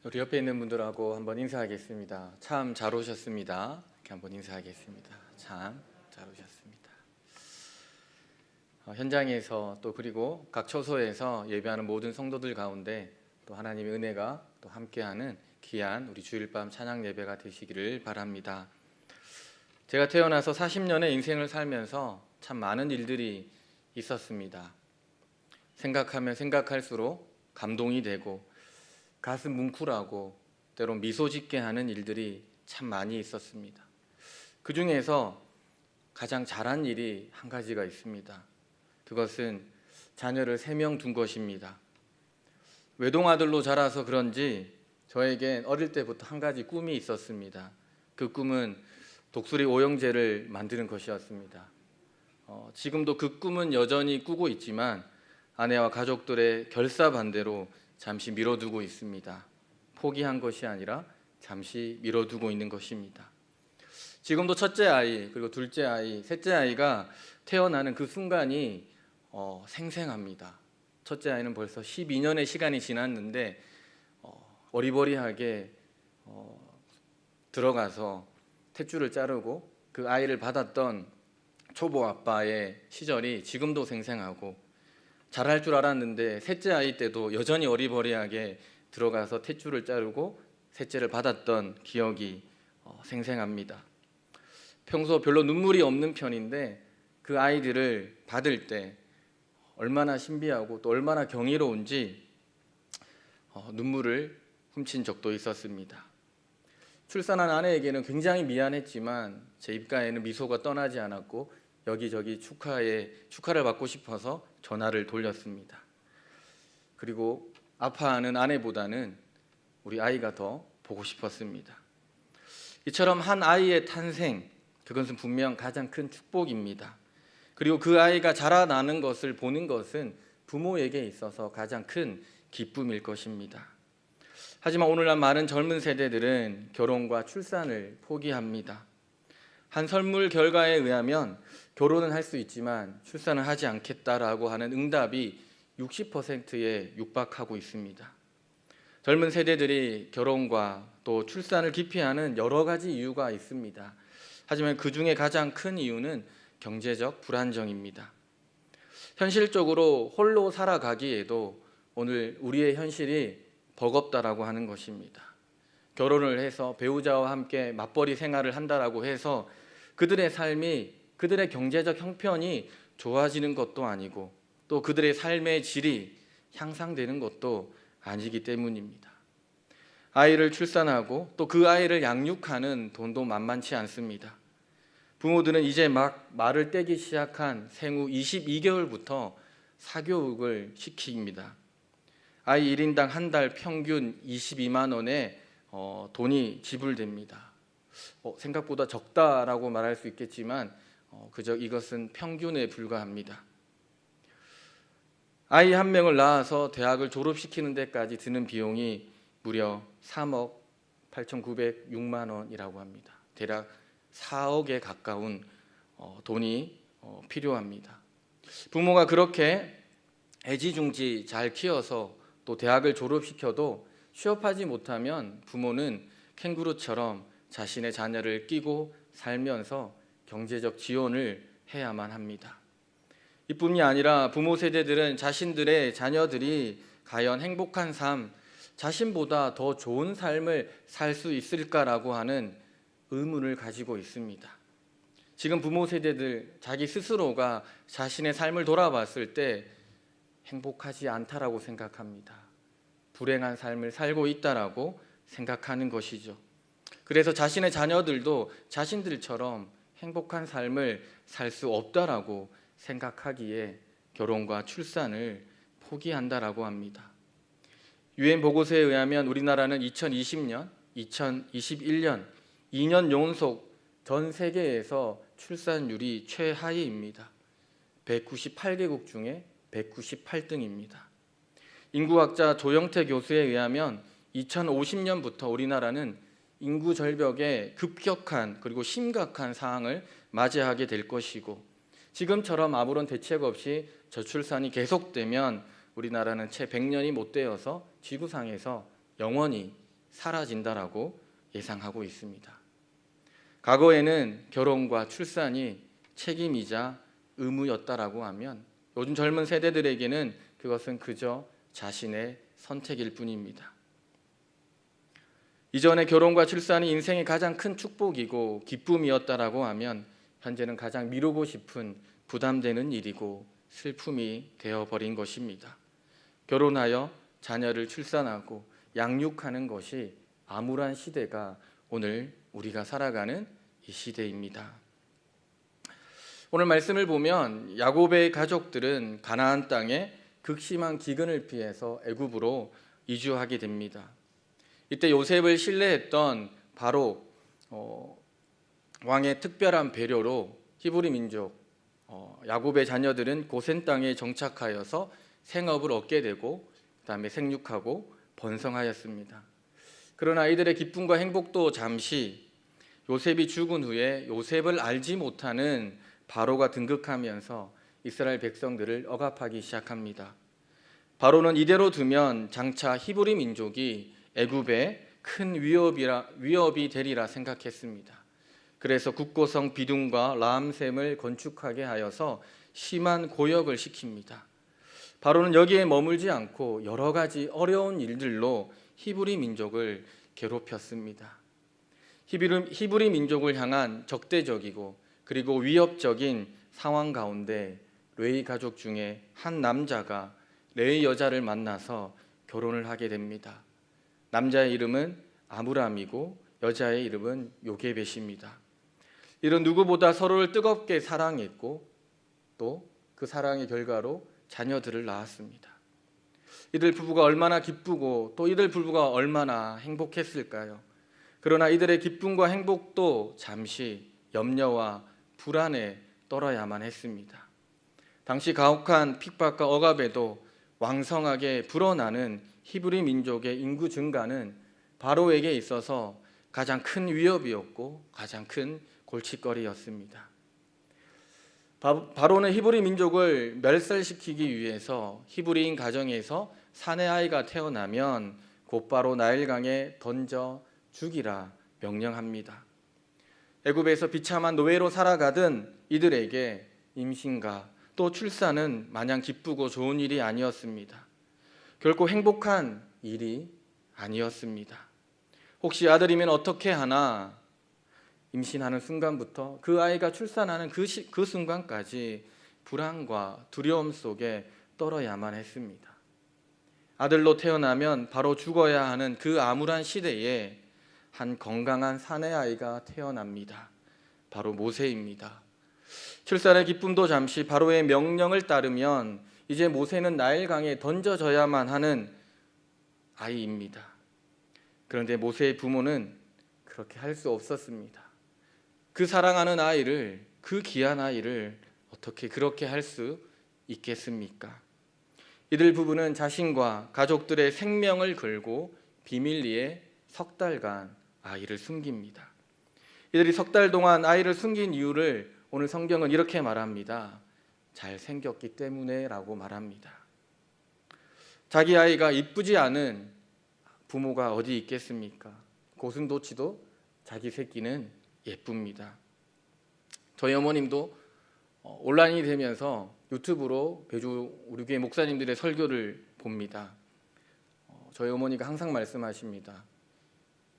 우리 옆에 있는 분들하고 한번 인사하겠습니다. 참 잘 오셨습니다. 이렇게 한번 인사하겠습니다. 참 잘 오셨습니다. 현장에서 또 그리고 각 처소에서 예배하는 모든 성도들 가운데 또 하나님의 은혜가 또 함께하는 귀한 우리 주일밤 찬양 예배가 되시기를 바랍니다. 제가 태어나서 40년의 인생을 살면서 참 많은 일들이 있었습니다. 생각하면 생각할수록 감동이 되고 가슴 뭉클하고 때론 미소 짓게 하는 일들이 참 많이 있었습니다. 그 중에서 가장 잘한 일이 한 가지가 있습니다. 그것은 자녀를 3명 둔 것입니다. 외동아들로 자라서 그런지 저에겐 어릴 때부터 한 가지 꿈이 있었습니다. 그 꿈은 독수리 오영재를 만드는 것이었습니다. 지금도 그 꿈은 여전히 꾸고 있지만 아내와 가족들의 결사반대로 잠시 미뤄두고 있습니다. 포기한 것이 아니라 잠시 미뤄두고 있는 것입니다. 지금도 첫째 아이, 그리고 둘째 아이, 셋째 아이가 태어나는 그 순간이 생생합니다. 첫째 아이는 벌써 12년의 시간이 지났는데 어리버리하게 들어가서 탯줄을 자르고 그 아이를 받았던 초보 아빠의 시절이 지금도 생생하고, 잘할 줄 알았는데 셋째 아이 때도 여전히 어리버리하게 들어가서 탯줄을 자르고 셋째를 받았던 기억이 생생합니다. 평소 별로 눈물이 없는 편인데 그 아이들을 받을 때 얼마나 신비하고 또 얼마나 경이로운지 눈물을 훔친 적도 있었습니다. 출산한 아내에게는 굉장히 미안했지만 제 입가에는 미소가 떠나지 않았고 여기저기 축하를 받고 싶어서 전화를 돌렸습니다. 그리고 아파하는 아내보다는 우리 아이가 더 보고 싶었습니다. 이처럼 한 아이의 탄생, 그것은 분명 가장 큰 축복입니다. 그리고 그 아이가 자라나는 것을 보는 것은 부모에게 있어서 가장 큰 기쁨일 것입니다. 하지만 오늘날 많은 젊은 세대들은 결혼과 출산을 포기합니다. 한 설문 결과에 의하면 결혼은 할 수 있지만 출산을 하지 않겠다라고 하는 응답이 60%에 육박하고 있습니다. 젊은 세대들이 결혼과 또 출산을 기피하는 여러 가지 이유가 있습니다. 하지만 그 중에 가장 큰 이유는 경제적 불안정입니다. 현실적으로 홀로 살아가기에도 오늘 우리의 현실이 버겁다라고 하는 것입니다. 결혼을 해서 배우자와 함께 맞벌이 생활을 한다라고 해서 그들의 삶이, 그들의 경제적 형편이 좋아지는 것도 아니고 또 그들의 삶의 질이 향상되는 것도 아니기 때문입니다. 아이를 출산하고 또 그 아이를 양육하는 돈도 만만치 않습니다. 부모들은 이제 막 말을 떼기 시작한 생후 22개월부터 사교육을 시킵니다. 아이 1인당 한 달 평균 22만 원의 돈이 지불됩니다. 생각보다 적다라고 말할 수 있겠지만 그저 이것은 평균에 불과합니다. 아이 한 명을 낳아서 대학을 졸업시키는 데까지 드는 비용이 무려 3억 8,906만 원이라고 합니다. 대략 4억에 가까운 돈이 필요합니다. 부모가 그렇게 애지중지 잘 키워서 또 대학을 졸업시켜도 취업하지 못하면 부모는 캥거루처럼 자신의 자녀를 끼고 살면서 경제적 지원을 해야만 합니다. 이뿐이 아니라 부모 세대들은 자신들의 자녀들이 과연 행복한 삶, 자신보다 더 좋은 삶을 살 수 있을까라고 하는 의문을 가지고 있습니다. 지금 부모 세대들 자기 스스로가 자신의 삶을 돌아봤을 때 행복하지 않다라고 생각합니다. 불행한 삶을 살고 있다라고 생각하는 것이죠. 그래서 자신의 자녀들도 자신들처럼 행복한 삶을 살 수 없다라고 생각하기에 결혼과 출산을 포기한다라고 합니다. 유엔 보고서에 의하면 우리나라는 2020년, 2021년 2년 연속 전 세계에서 출산율이 최하위입니다. 198개국 중에 198등입니다. 인구학자 조영태 교수에 의하면 2050년부터 우리나라는 인구 절벽에 급격한 그리고 심각한 상황을 맞이하게 될 것이고, 지금처럼 아무런 대책 없이 저출산이 계속되면 우리나라는 채 100년이 못 되어서 지구상에서 영원히 사라진다라고 예상하고 있습니다. 과거에는 결혼과 출산이 책임이자 의무였다라고 하면 요즘 젊은 세대들에게는 그것은 그저 자신의 선택일 뿐입니다. 이전에 결혼과 출산이 인생의 가장 큰 축복이고 기쁨이었다라고 하면 현재는 가장 미루고 싶은 부담되는 일이고 슬픔이 되어버린 것입니다. 결혼하여 자녀를 출산하고 양육하는 것이 암울한 시대가 오늘 우리가 살아가는 이 시대입니다. 오늘 말씀을 보면 야곱의 가족들은 가나안 땅에 극심한 기근을 피해서 애굽으로 이주하게 됩니다. 이때 요셉을 신뢰했던 바로 왕의 특별한 배려로 히브리 민족 야곱의 자녀들은 고센 땅에 정착하여서 생업을 얻게 되고 그다음에 생육하고 번성하였습니다. 그러나 이들의 기쁨과 행복도 잠시 요셉이 죽은 후에 요셉을 알지 못하는 바로가 등극하면서 이스라엘 백성들을 억압하기 시작합니다. 바로는 이대로 두면 장차 히브리 민족이 애굽에 큰 위협이 되리라 생각했습니다. 그래서 국고성 비둔과 라암셈을 건축하게 하여서 심한 고역을 시킵니다. 바로는 여기에 머물지 않고 여러 가지 어려운 일들로 히브리 민족을 괴롭혔습니다. 히브리 민족을 향한 적대적이고 그리고 위협적인 상황 가운데 레위 가족 중에 한 남자가 레위 여자를 만나서 결혼을 하게 됩니다. 남자의 이름은 아므람이고 여자의 이름은 요게벳입니다. 이런 누구보다 서로를 뜨겁게 사랑했고 또 그 사랑의 결과로 자녀들을 낳았습니다. 이들 부부가 얼마나 기쁘고 또 이들 부부가 얼마나 행복했을까요? 그러나 이들의 기쁨과 행복도 잠시 염려와 불안에 떨어야만 했습니다. 당시 가혹한 핍박과 억압에도 왕성하게 불어나는 히브리 민족의 인구 증가는 바로에게 있어서 가장 큰 위협이었고 가장 큰 골칫거리였습니다. 바로는 히브리 민족을 멸살시키기 위해서 히브리인 가정에서 사내 아이가 태어나면 곧바로 나일강에 던져 죽이라 명령합니다. 애굽에서 비참한 노예로 살아가던 이들에게 임신과 또 출산은 마냥 기쁘고 좋은 일이 아니었습니다. 결코 행복한 일이 아니었습니다. 혹시 아들이면 어떻게 하나 임신하는 순간부터 그 아이가 출산하는 그 순간까지 불안과 두려움 속에 떨어야만 했습니다. 아들로 태어나면 바로 죽어야 하는 그 암울한 시대에 한 건강한 사내 아이가 태어납니다. 바로 모세입니다. 출산의 기쁨도 잠시 바로의 명령을 따르면 이제 모세는 나일강에 던져져야만 하는 아이입니다. 그런데 모세의 부모는 그렇게 할 수 없었습니다. 그 사랑하는 아이를, 그 귀한 아이를 어떻게 그렇게 할 수 있겠습니까? 이들 부부는 자신과 가족들의 생명을 걸고 비밀리에 석 달간 아이를 숨깁니다. 이들이 석 달 동안 아이를 숨긴 이유를 오늘 성경은 이렇게 말합니다. 잘생겼기 때문에 라고 말합니다. 자기 아이가 이쁘지 않은 부모가 어디 있겠습니까? 고슴도치도 자기 새끼는 예쁩니다. 저희 어머님도 온라인이 되면서 유튜브로 배주 우리 교회 목사님들의 설교를 봅니다. 저희 어머니가 항상 말씀하십니다.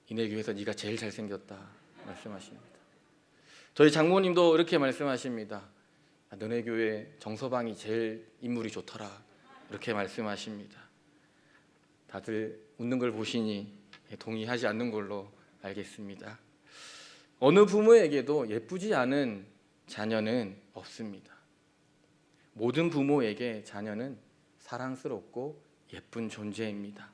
이네 교회에서 네가 제일 잘생겼다 말씀하십니다. 저희 장모님도 이렇게 말씀하십니다. 너네 교회 정서방이 제일 인물이 좋더라 이렇게 말씀하십니다. 다들 웃는 걸 보시니 동의하지 않는 걸로 알겠습니다. 어느 부모에게도 예쁘지 않은 자녀는 없습니다. 모든 부모에게 자녀는 사랑스럽고 예쁜 존재입니다.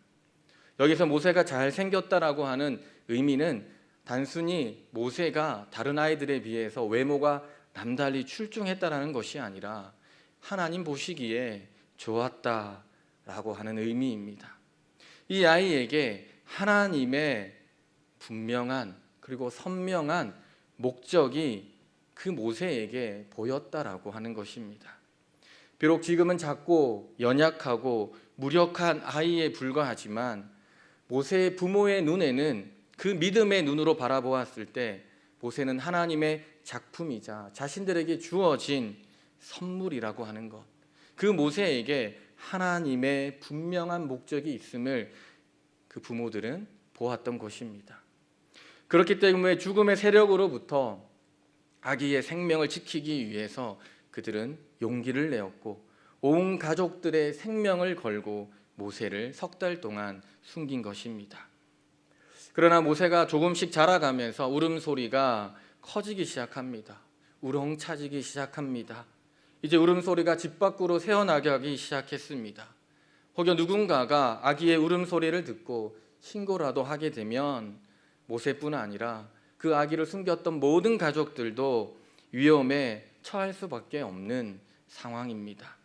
여기서 모세가 잘생겼다라고 하는 의미는 단순히 모세가 다른 아이들에 비해서 외모가 남달리 출중했다라는 것이 아니라 하나님 보시기에 좋았다라고 하는 의미입니다. 이 아이에게 하나님의 분명한 그리고 선명한 목적이 그 모세에게 보였다라고 하는 것입니다. 비록 지금은 작고 연약하고 무력한 아이에 불과하지만 모세의 부모의 눈에는 그 믿음의 눈으로 바라보았을 때 모세는 하나님의 작품이자 자신들에게 주어진 선물이라고 하는 것, 그 모세에게 하나님의 분명한 목적이 있음을 그 부모들은 보았던 것입니다. 그렇기 때문에 죽음의 세력으로부터 아기의 생명을 지키기 위해서 그들은 용기를 내었고 온 가족들의 생명을 걸고 모세를 석 달 동안 숨긴 것입니다. 그러나 모세가 조금씩 자라가면서 울음소리가 커지기 시작합니다. 우렁차지기 시작합니다. 이제 울음소리가 집 밖으로 새어나가기 시작했습니다. 혹여 누군가가 아기의 울음소리를 듣고 신고라도 하게 되면 모세뿐 아니라 그 아기를 숨겼던 모든 가족들도 위험에 처할 수밖에 없는 상황입니다.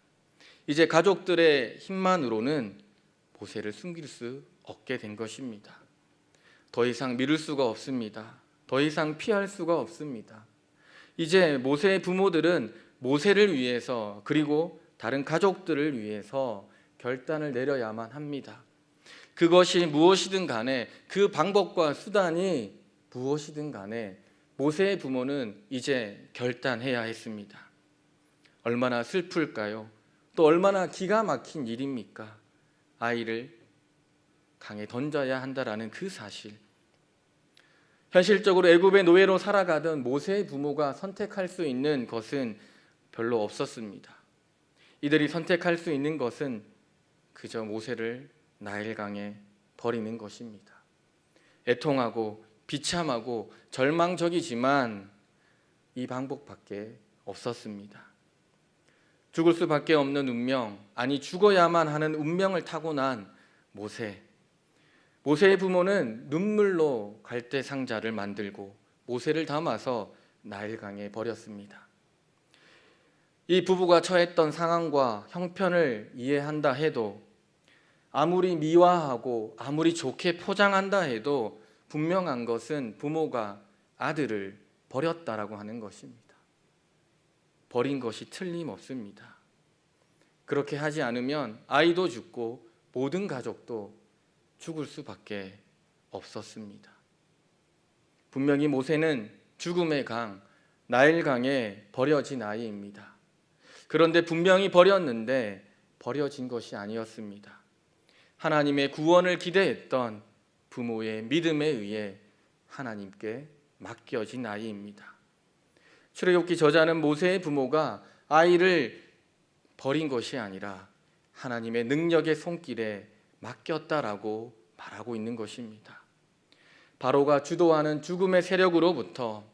이제 가족들의 힘만으로는 모세를 숨길 수 없게 된 것입니다. 더 이상 미룰 수가 없습니다. 더 이상 피할 수가 없습니다. 이제 모세의 부모들은 모세를 위해서 그리고 다른 가족들을 위해서 결단을 내려야만 합니다. 그것이 무엇이든 간에, 그 방법과 수단이 무엇이든 간에 모세의 부모는 이제 결단해야 했습니다. 얼마나 슬플까요? 또 얼마나 기가 막힌 일입니까? 아이를 강에 던져야 한다라는 그 사실. 현실적으로 애굽의 노예로 살아가던 모세의 부모가 선택할 수 있는 것은 별로 없었습니다. 이들이 선택할 수 있는 것은 그저 모세를 나일강에 버리는 것입니다. 애통하고 비참하고 절망적이지만 이 방법밖에 없었습니다. 죽을 수밖에 없는 운명, 아니 죽어야만 하는 운명을 타고난 모세의 부모는 눈물로 갈대 상자를 만들고 모세를 담아서 나일강에 버렸습니다. 이 부부가 처했던 상황과 형편을 이해한다 해도, 아무리 미화하고 아무리 좋게 포장한다 해도 분명한 것은 부모가 아들을 버렸다라고 하는 것입니다. 버린 것이 틀림없습니다. 그렇게 하지 않으면 아이도 죽고 모든 가족도 죽을 수밖에 없었습니다. 분명히 모세는 죽음의 강, 나일강에 버려진 아이입니다. 그런데 분명히 버렸는데 버려진 것이 아니었습니다. 하나님의 구원을 기대했던 부모의 믿음에 의해 하나님께 맡겨진 아이입니다. 출애굽기 저자는 모세의 부모가 아이를 버린 것이 아니라 하나님의 능력의 손길에 맡겼다라고 말하고 있는 것입니다. 바로가 주도하는 죽음의 세력으로부터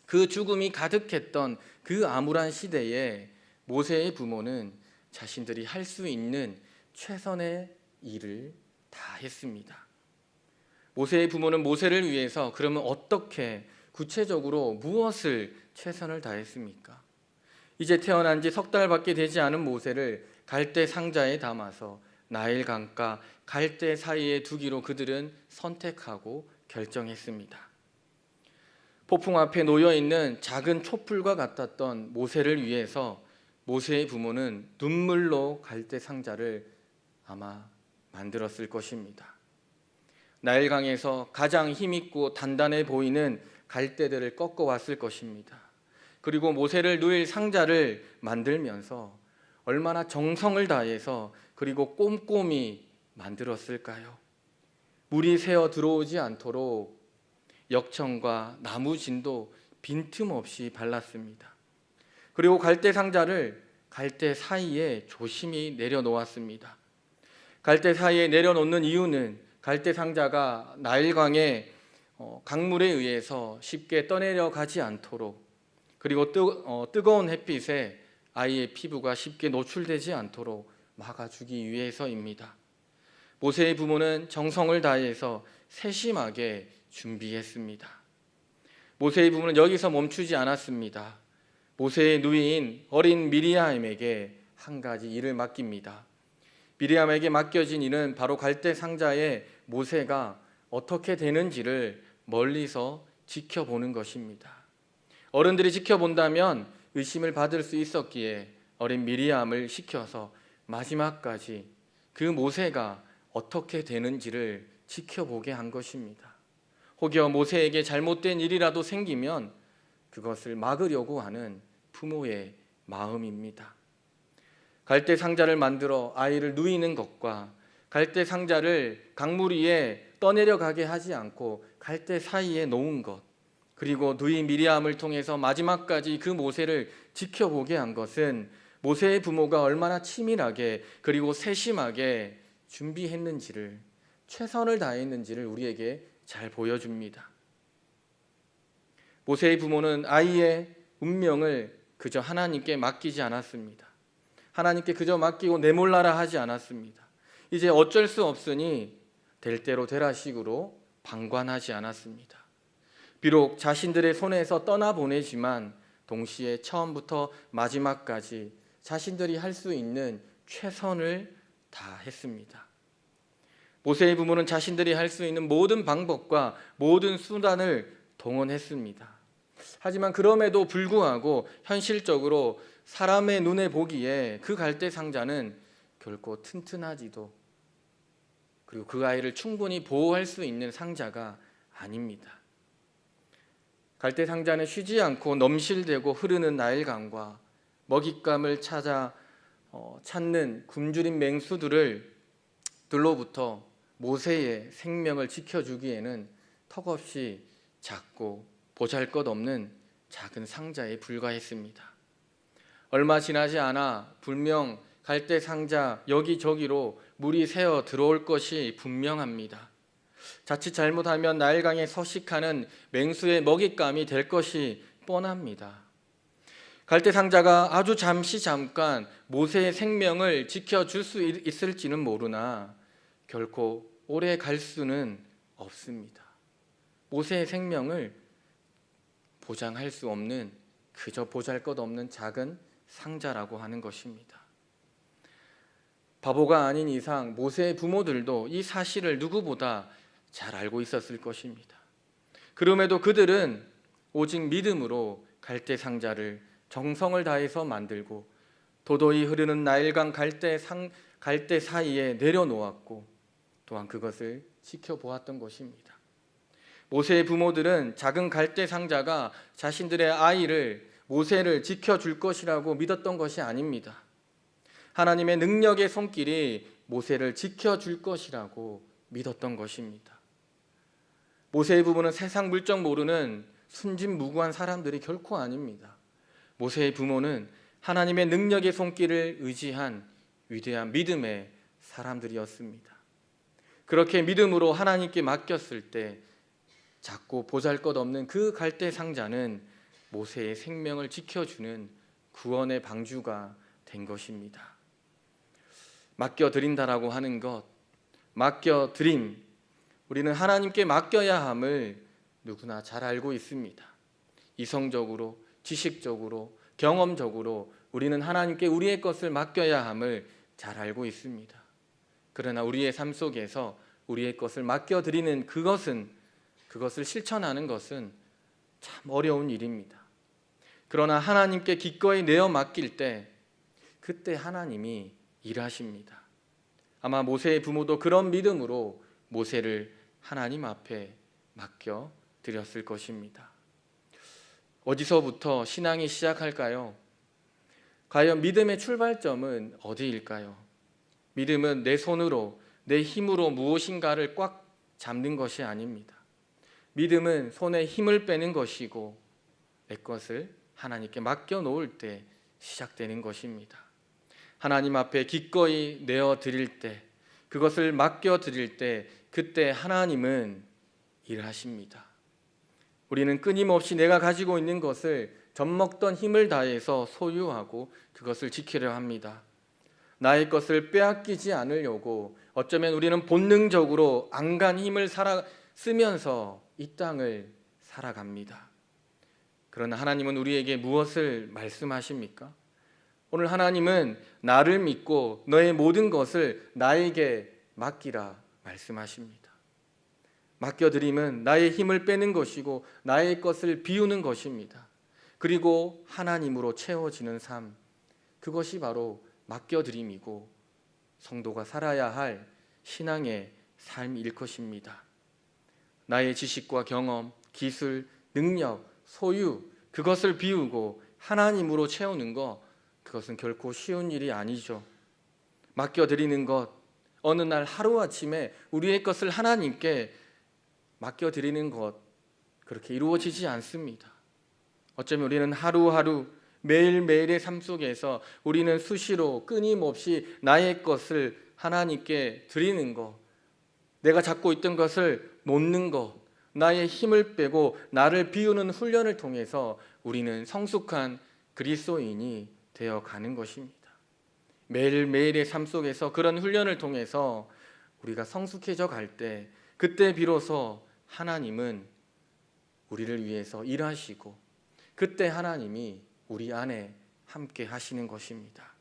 그 죽음이 가득했던 그 암울한 시대에 모세의 부모는 자신들이 할 수 있는 최선의 일을 다 했습니다. 모세의 부모는 모세를 위해서 그러면 어떻게 구체적으로 무엇을 최선을 다했습니까? 이제 태어난 지 석 달밖에 되지 않은 모세를 갈대 상자에 담아서 나일강과 갈대 사이에 두기로 그들은 선택하고 결정했습니다. 폭풍 앞에 놓여있는 작은 촛불과 같았던 모세를 위해서 모세의 부모는 눈물로 갈대 상자를 아마 만들었을 것입니다. 나일강에서 가장 힘있고 단단해 보이는 갈대들을 꺾어왔을 것입니다. 그리고 모세를 누일 상자를 만들면서 얼마나 정성을 다해서 그리고 꼼꼼히 만들었을까요? 물이 새어 들어오지 않도록 역청과 나무진도 빈틈없이 발랐습니다. 그리고 갈대 상자를 갈대 사이에 조심히 내려놓았습니다. 갈대 사이에 내려놓는 이유는 갈대 상자가 나일강의 강물에 의해서 쉽게 떠내려가지 않도록, 그리고 뜨거운 햇빛에 아이의 피부가 쉽게 노출되지 않도록 막아주기 위해서입니다. 모세의 부모는 정성을 다해서 세심하게 준비했습니다. 모세의 부모는 여기서 멈추지 않았습니다. 모세의 누이인 어린 미리암에게 한 가지 일을 맡깁니다. 미리암에게 맡겨진 일은 바로 갈대 상자에 모세가 어떻게 되는지를 멀리서 지켜보는 것입니다. 어른들이 지켜본다면 의심을 받을 수 있었기에 어린 미리암을 시켜서 마지막까지 그 모세가 어떻게 되는지를 지켜보게 한 것입니다. 혹여 모세에게 잘못된 일이라도 생기면 그것을 막으려고 하는 부모의 마음입니다. 갈대 상자를 만들어 아이를 누이는 것과 갈대 상자를 강물 위에 떠내려가게 하지 않고 갈대 사이에 놓은 것, 그리고 누이 미리암을 통해서 마지막까지 그 모세를 지켜보게 한 것은 모세의 부모가 얼마나 치밀하게 그리고 세심하게 준비했는지를, 최선을 다했는지를 우리에게 잘 보여줍니다. 모세의 부모는 아이의 운명을 그저 하나님께 맡기지 않았습니다. 하나님께 그저 맡기고 내몰라라 하지 않았습니다. 이제 어쩔 수 없으니 될 대로 되라식으로 방관하지 않았습니다. 비록 자신들의 손에서 떠나보내지만 동시에 처음부터 마지막까지 자신들이 할 수 있는 최선을 다했습니다. 모세의 부모는 자신들이 할 수 있는 모든 방법과 모든 수단을 동원했습니다. 하지만 그럼에도 불구하고 현실적으로 사람의 눈에 보기에 그 갈대 상자는 결코 튼튼하지도, 그리고 그 아이를 충분히 보호할 수 있는 상자가 아닙니다. 갈대 상자는 쉬지 않고 넘실대고 흐르는 나일강과 먹잇감을 찾는 굶주린 맹수들로부터 모세의 생명을 지켜주기에는 턱없이 작고 보잘것없는 작은 상자에 불과했습니다. 얼마 지나지 않아 분명 갈대 상자 여기저기로 물이 새어 들어올 것이 분명합니다. 자칫 잘못하면 나일강에 서식하는 맹수의 먹잇감이 될 것이 뻔합니다. 갈대 상자가 아주 잠깐 모세의 생명을 지켜줄 수 있을지는 모르나 결코 오래 갈 수는 없습니다. 모세의 생명을 보장할 수 없는 그저 보잘것없는 작은 상자라고 하는 것입니다. 바보가 아닌 이상 모세의 부모들도 이 사실을 누구보다 잘 알고 있었을 것입니다. 그럼에도 그들은 오직 믿음으로 갈대 상자를 정성을 다해서 만들고 도도히 흐르는 나일강 갈대 사이에 내려놓았고 또한 그것을 지켜보았던 것입니다. 모세의 부모들은 작은 갈대 상자가 자신들의 아이를, 모세를 지켜줄 것이라고 믿었던 것이 아닙니다. 하나님의 능력의 손길이 모세를 지켜줄 것이라고 믿었던 것입니다. 모세의 부모는 세상 물정 모르는 순진무구한 사람들이 결코 아닙니다. 모세의 부모는 하나님의 능력의 손길을 의지한 위대한 믿음의 사람들이었습니다. 그렇게 믿음으로 하나님께 맡겼을 때 작고 보잘것없는 그 갈대 상자는 모세의 생명을 지켜주는 구원의 방주가 된 것입니다. 맡겨드린다라고 하는 것, 맡겨드림, 우리는 하나님께 맡겨야 함을 누구나 잘 알고 있습니다. 이성적으로, 지식적으로, 경험적으로 우리는 하나님께 우리의 것을 맡겨야 함을 잘 알고 있습니다. 그러나 우리의 삶 속에서 우리의 것을 맡겨드리는 그것을 실천하는 것은 참 어려운 일입니다. 그러나 하나님께 기꺼이 내어 맡길 때 그때 하나님이 일하십니다. 아마 모세의 부모도 그런 믿음으로 모세를 하나님 앞에 맡겨 드렸을 것입니다. 어디서부터 신앙이 시작할까요? 과연 믿음의 출발점은 어디일까요? 믿음은 내 손으로, 내 힘으로 무엇인가를 꽉 잡는 것이 아닙니다. 믿음은 손에 힘을 빼는 것이고 내 것을 하나님께 맡겨 놓을 때 시작되는 것입니다. 하나님 앞에 기꺼이 내어 드릴 때, 그것을 맡겨 드릴 때 그때 하나님은 일하십니다. 우리는 끊임없이 내가 가지고 있는 것을 젖먹던 힘을 다해서 소유하고 그것을 지키려 합니다. 나의 것을 빼앗기지 않으려고 어쩌면 우리는 본능적으로 안간 힘을 쓰면서 이 땅을 살아갑니다. 그러나 하나님은 우리에게 무엇을 말씀하십니까? 오늘 하나님은 나를 믿고 너의 모든 것을 나에게 맡기라 말씀하십니다. 맡겨드림은 나의 힘을 빼는 것이고 나의 것을 비우는 것입니다. 그리고 하나님으로 채워지는 삶, 그것이 바로 맡겨드림이고 성도가 살아야 할 신앙의 삶일 것입니다. 나의 지식과 경험, 기술, 능력, 소유 그것을 비우고 하나님으로 채우는 것, 그것은 결코 쉬운 일이 아니죠. 맡겨드리는 것, 어느 날 하루아침에 우리의 것을 하나님께 맡겨드리는 것, 그렇게 이루어지지 않습니다. 어쩌면 우리는 하루하루 매일매일의 삶 속에서 우리는 수시로 끊임없이 나의 것을 하나님께 드리는 것, 내가 잡고 있던 것을 놓는 것, 나의 힘을 빼고 나를 비우는 훈련을 통해서 우리는 성숙한 그리스도인이 되어가는 것입니다. 매일매일의 삶 속에서 그런 훈련을 통해서 우리가 성숙해져 갈 때, 그때 비로소 하나님은 우리를 위해서 일하시고 그때 하나님이 우리 안에 함께 하시는 것입니다.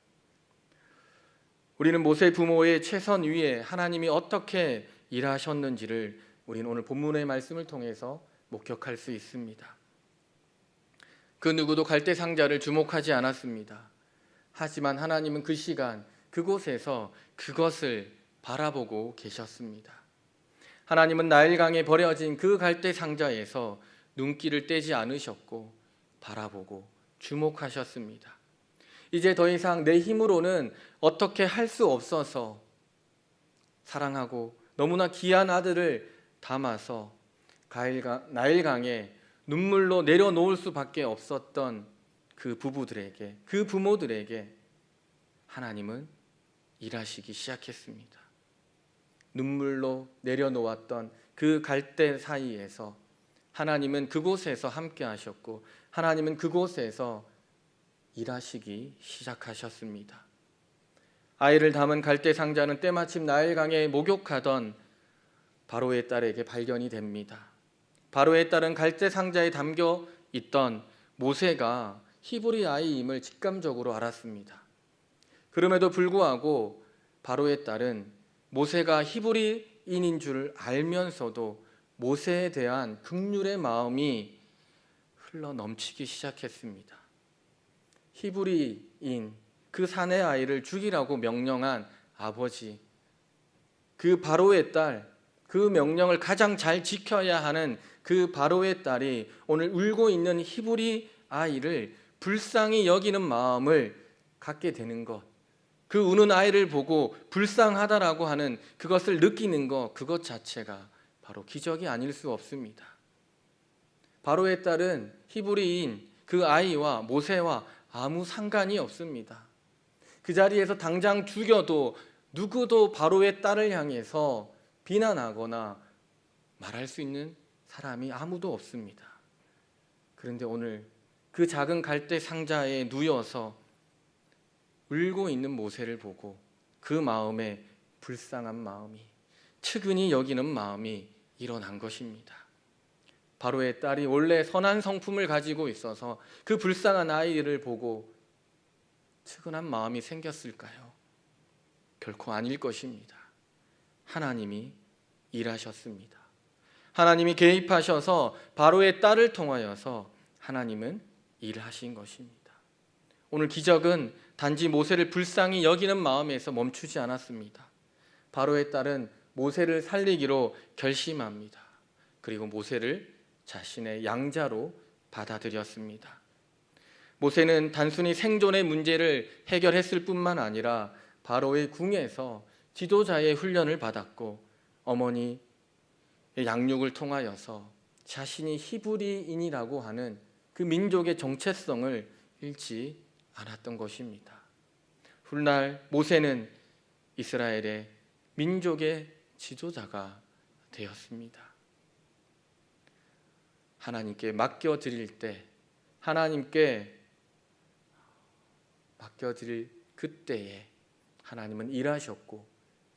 우리는 모세 부모의 최선 위에 하나님이 어떻게 일하셨는지를 우리는 오늘 본문의 말씀을 통해서 목격할 수 있습니다. 그 누구도 갈대 상자를 주목하지 않았습니다. 하지만 하나님은 그 시간 그곳에서 그것을 바라보고 계셨습니다. 하나님은 나일강에 버려진 그 갈대 상자에서 눈길을 떼지 않으셨고 바라보고 주목하셨습니다. 이제 더 이상 내 힘으로는 어떻게 할 수 없어서 사랑하고 너무나 귀한 아들을 담아서 나일강에 눈물로 내려놓을 수밖에 없었던 그 부부들에게, 그 부모들에게 하나님은 일하시기 시작했습니다. 눈물로 내려놓았던 그 갈대 사이에서 하나님은 그곳에서 함께 하셨고 하나님은 그곳에서 일하시기 시작하셨습니다. 아이를 담은 갈대 상자는 때마침 나일강에 목욕하던 바로의 딸에게 발견이 됩니다. 바로의 딸은 갈대 상자에 담겨 있던 모세가 히브리 아이임을 직감적으로 알았습니다. 그럼에도 불구하고 바로의 딸은 모세가 히브리인인 줄 알면서도 모세에 대한 긍휼의 마음이 흘러 넘치기 시작했습니다. 히브리인 그 사내 아이를 죽이라고 명령한 아버지, 그 바로의 딸, 그 명령을 가장 잘 지켜야 하는 그 바로의 딸이 오늘 울고 있는 히브리 아이를 불쌍히 여기는 마음을 갖게 되는 것, 그 우는 아이를 보고 불쌍하다라고 하는 그것을 느끼는 것, 그것 자체가 바로 기적이 아닐 수 없습니다. 바로의 딸은 히브리인 그 아이와 모세와 아무 상관이 없습니다. 그 자리에서 당장 죽여도 누구도 바로의 딸을 향해서 비난하거나 말할 수 있는 사람이 아무도 없습니다. 그런데 오늘 그 작은 갈대 상자에 누워서 울고 있는 모세를 보고 그 마음에 불쌍한 마음이, 측은히 여기는 마음이 일어난 것입니다. 바로의 딸이 원래 선한 성품을 가지고 있어서 그 불쌍한 아이를 보고 측은한 마음이 생겼을까요? 결코 아닐 것입니다. 하나님이 일하셨습니다. 하나님이 개입하셔서 바로의 딸을 통하여서 하나님은 일하신 것입니다. 오늘 기적은 단지 모세를 불쌍히 여기는 마음에서 멈추지 않았습니다. 바로의 딸은 모세를 살리기로 결심합니다. 그리고 모세를 자신의 양자로 받아들였습니다. 모세는 단순히 생존의 문제를 해결했을 뿐만 아니라 바로의 궁에서 지도자의 훈련을 받았고 어머니 양육을 통하여서 자신이 히브리인이라고 하는 그 민족의 정체성을 잃지 않았던 것입니다. 훗날 모세는 이스라엘의 민족의 지도자가 되었습니다. 하나님께 맡겨드릴 때, 하나님께 맡겨드릴 그때에 하나님은 일하셨고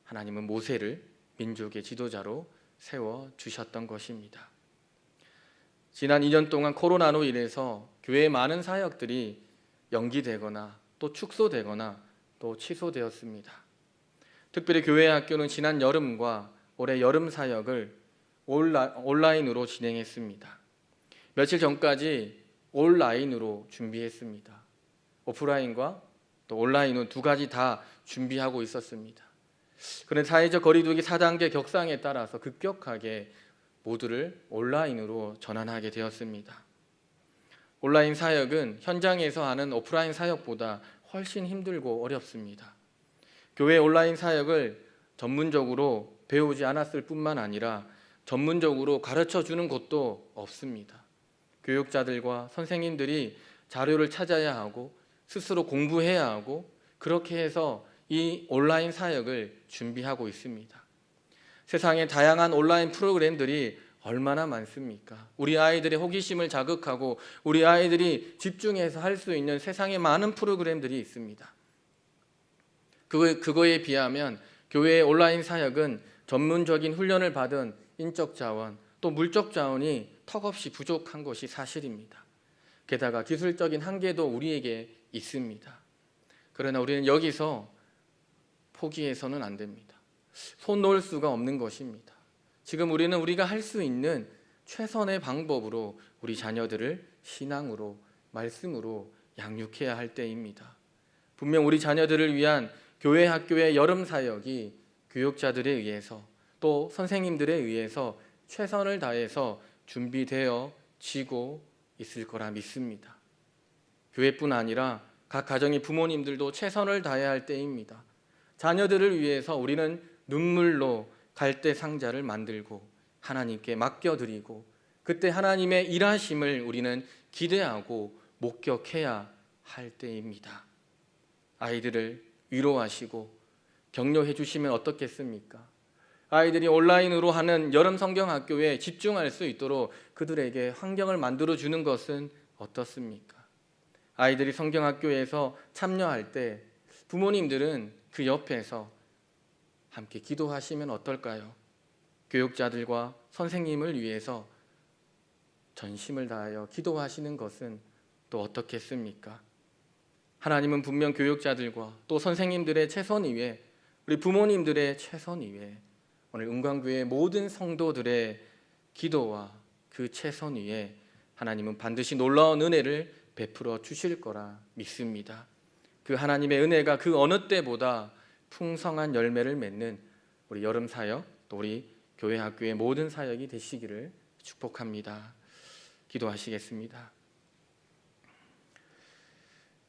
하나님은 모세를 민족의 지도자로 세워주셨던 것입니다. 지난 2년 동안 코로나로 인해서 교회의 많은 사역들이 연기되거나 또 축소되거나 또 취소되었습니다. 특별히 교회 학교는 지난 여름과 올해 여름 사역을 온라인으로 진행했습니다. 며칠 전까지 온라인으로 준비했습니다. 오프라인과 또 온라인은 두 가지 다 준비하고 있었습니다. 그런 사회적 거리두기 4단계 격상에 따라서 급격하게 모두를 온라인으로 전환하게 되었습니다. 온라인 사역은 현장에서 하는 오프라인 사역보다 훨씬 힘들고 어렵습니다. 교회 온라인 사역을 전문적으로 배우지 않았을 뿐만 아니라 전문적으로 가르쳐 주는 곳도 없습니다. 교육자들과 선생님들이 자료를 찾아야 하고 스스로 공부해야 하고 그렇게 해서 이 온라인 사역을 준비하고 있습니다. 세상에 다양한 온라인 프로그램들이 얼마나 많습니까? 우리 아이들의 호기심을 자극하고 우리 아이들이 집중해서 할 수 있는 세상에 많은 프로그램들이 있습니다. 그거에 비하면 교회의 온라인 사역은 전문적인 훈련을 받은 인적 자원 또 물적 자원이 턱없이 부족한 것이 사실입니다. 게다가 기술적인 한계도 우리에게 있습니다. 그러나 우리는 여기서 포기해서는 안 됩니다. 손 놓을 수가 없는 것입니다. 지금 우리는 우리가 할 수 있는 최선의 방법으로 우리 자녀들을 신앙으로 말씀으로 양육해야 할 때입니다. 분명 우리 자녀들을 위한 교회 학교의 여름 사역이 교육자들에 의해서 또 선생님들에 의해서 최선을 다해서 준비되어지고 있을 거라 믿습니다. 교회뿐 아니라 각 가정의 부모님들도 최선을 다해야 할 때입니다. 자녀들을 위해서 우리는 눈물로 갈대 상자를 만들고 하나님께 맡겨드리고 그때 하나님의 일하심을 우리는 기대하고 목격해야 할 때입니다. 아이들을 위로하시고 격려해 주시면 어떻겠습니까? 아이들이 온라인으로 하는 여름 성경학교에 집중할 수 있도록 그들에게 환경을 만들어 주는 것은 어떻습니까? 아이들이 성경학교에서 참여할 때 부모님들은 그 옆에서 함께 기도하시면 어떨까요? 교육자들과 선생님을 위해서 전심을 다하여 기도하시는 것은 또 어떻겠습니까? 하나님은 분명 교육자들과 또 선생님들의 최선 위에 우리 부모님들의 최선 위에 오늘 은광교회 모든 성도들의 기도와 그 최선 위에 하나님은 반드시 놀라운 은혜를 베풀어 주실 거라 믿습니다. 그 하나님의 은혜가 그 어느 때보다 풍성한 열매를 맺는 우리 여름 사역 또 우리 교회 학교의 모든 사역이 되시기를 축복합니다. 기도하시겠습니다.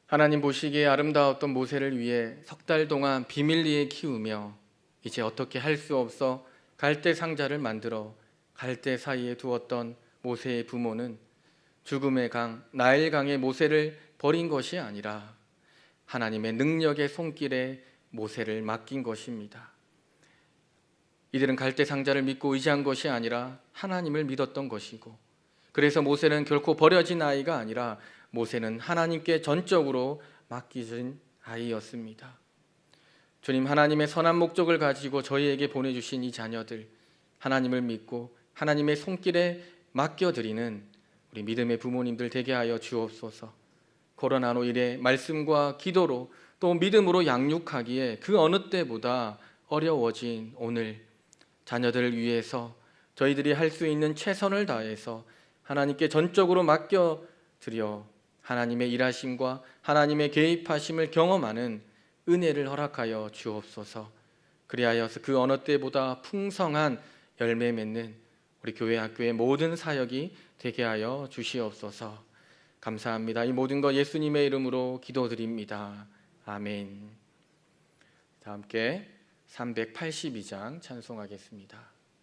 하나님 보시기에 아름다웠던 모세를 위해 석 달 동안 비밀리에 키우며 이제 어떻게 할 수 없어 갈대 상자를 만들어 갈대 사이에 두었던 모세의 부모는 죽음의 강 나일강의 모세를 버린 것이 아니라 하나님의 능력의 손길에 모세를 맡긴 것입니다. 이들은 갈대 상자를 믿고 의지한 것이 아니라 하나님을 믿었던 것이고 그래서 모세는 결코 버려진 아이가 아니라 모세는 하나님께 전적으로 맡기신 아이였습니다. 주님, 하나님의 선한 목적을 가지고 저희에게 보내주신 이 자녀들 하나님을 믿고 하나님의 손길에 맡겨드리는 우리 믿음의 부모님들 되게 하여 주옵소서. 코로나로 인해 말씀과 기도로 또 믿음으로 양육하기에 그 어느 때보다 어려워진 오늘 자녀들을 위해서 저희들이 할 수 있는 최선을 다해서 하나님께 전적으로 맡겨드려 하나님의 일하심과 하나님의 개입하심을 경험하는 은혜를 허락하여 주옵소서. 그리하여서 그 어느 때보다 풍성한 열매 맺는 우리 교회 학교의 모든 사역이 되게 하여 주시옵소서. 감사합니다. 이 모든 것 예수님의 이름으로 기도드립니다. 아멘. 다 함께 382장 찬송하겠습니다.